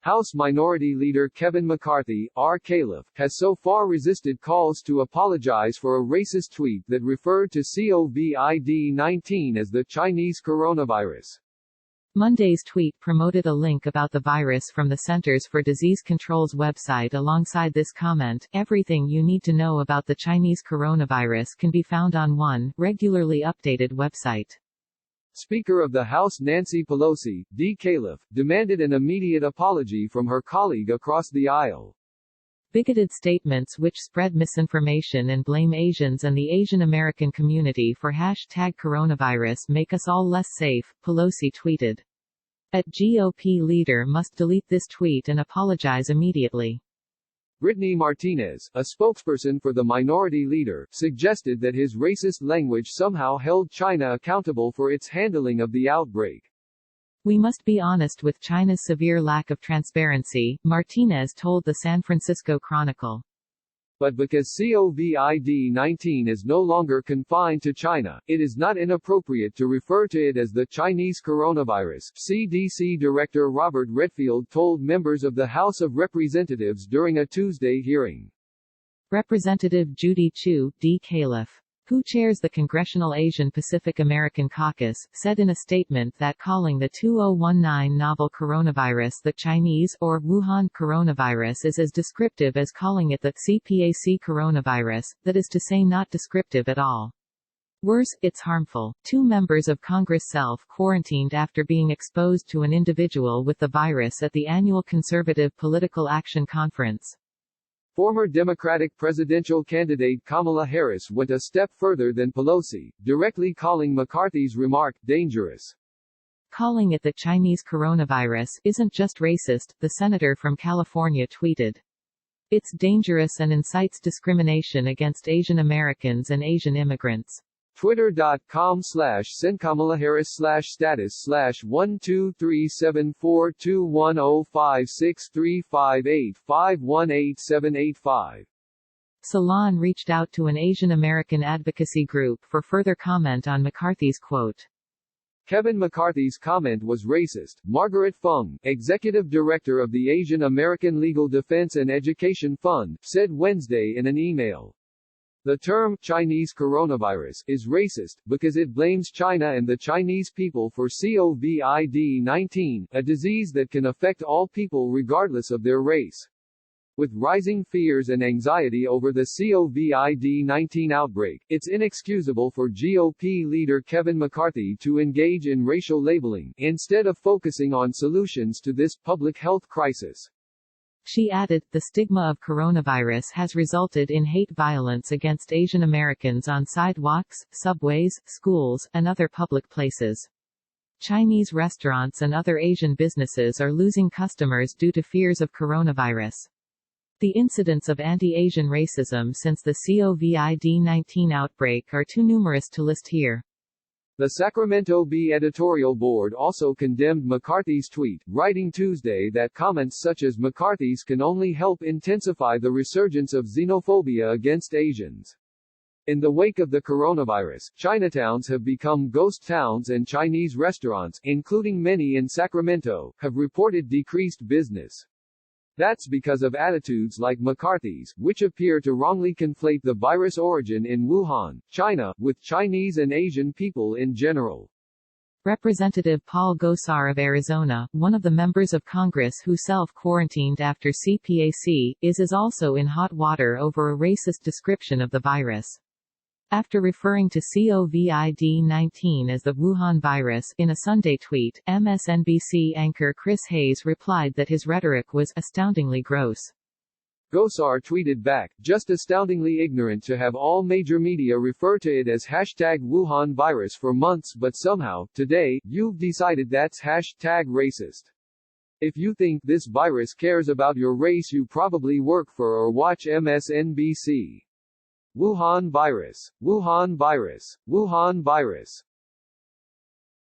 House Minority Leader Kevin McCarthy, R-Calif, has so far resisted calls to apologize for a racist tweet that referred to COVID-19 as the Chinese coronavirus. Monday's tweet promoted a link about the virus from the Centers for Disease Control's website. Alongside this comment, everything you need to know about the Chinese coronavirus can be found on one, regularly updated website. Speaker of the House Nancy Pelosi, R-Calif, demanded an immediate apology from her colleague across the aisle. Bigoted statements which spread misinformation and blame Asians and the Asian American community for #coronavirus make us all less safe, Pelosi tweeted. A GOP leader must delete this tweet and apologize immediately. Brittany Martinez, a spokesperson for the Minority Leader, suggested that his racist language somehow held China accountable for its handling of the outbreak. We must be honest with China's severe lack of transparency, Martinez told the San Francisco Chronicle. But because COVID-19 is no longer confined to China, it is not inappropriate to refer to it as the Chinese coronavirus, CDC Director Robert Redfield told members of the House of Representatives during a Tuesday hearing. Representative Judy Chu, R-Calif, who chairs the Congressional Asian Pacific American Caucus, said in a statement that calling the 2019 novel coronavirus the Chinese, or Wuhan coronavirus is as descriptive as calling it the CPAC coronavirus, that is to say not descriptive at all. Worse, it's harmful. Two members of Congress self-quarantined after being exposed to an individual with the virus at the annual Conservative Political Action Conference. Former Democratic presidential candidate Kamala Harris went a step further than Pelosi, directly calling McCarthy's remark dangerous. Calling it the Chinese coronavirus isn't just racist, the senator from California tweeted. It's dangerous and incites discrimination against Asian Americans and Asian immigrants. Twitter.com/SendKamalaHarris/1237421056358518785. Salon reached out to an Asian American advocacy group for further comment on McCarthy's quote. Kevin McCarthy's comment was racist, Margaret Fung, executive director of the Asian American Legal Defense and Education Fund, said Wednesday in an email. The term Chinese coronavirus is racist because it blames China and the Chinese people for COVID-19, a disease that can affect all people regardless of their race. With rising fears and anxiety over the COVID-19 outbreak, it's inexcusable for GOP leader Kevin McCarthy to engage in racial labeling, instead of focusing on solutions to this public health crisis. She added, the stigma of coronavirus has resulted in hate violence against Asian Americans on sidewalks, subways, schools, and other public places. Chinese restaurants and other Asian businesses are losing customers due to fears of coronavirus. The incidents of anti-Asian racism since the COVID-19 outbreak are too numerous to list here. The Sacramento Bee editorial board also condemned McCarthy's tweet, writing Tuesday that comments such as McCarthy's can only help intensify the resurgence of xenophobia against Asians. In the wake of the coronavirus, Chinatowns have become ghost towns and Chinese restaurants, including many in Sacramento, have reported decreased business. That's because of attitudes like McCarthy's, which appear to wrongly conflate the virus origin in Wuhan, China, with Chinese and Asian people in general. Representative Paul Gosar of Arizona, one of the members of Congress who self-quarantined after CPAC, is also in hot water over a racist description of the virus. After referring to COVID-19 as the Wuhan virus in a Sunday tweet, MSNBC anchor Chris Hayes replied that his rhetoric was astoundingly gross. Gosar tweeted back, just astoundingly ignorant to have all major media refer to it as #Wuhan virus for months, but somehow, today, you've decided that's #racist. If you think this virus cares about your race, you probably work for or watch MSNBC. Wuhan virus. Wuhan virus. Wuhan virus.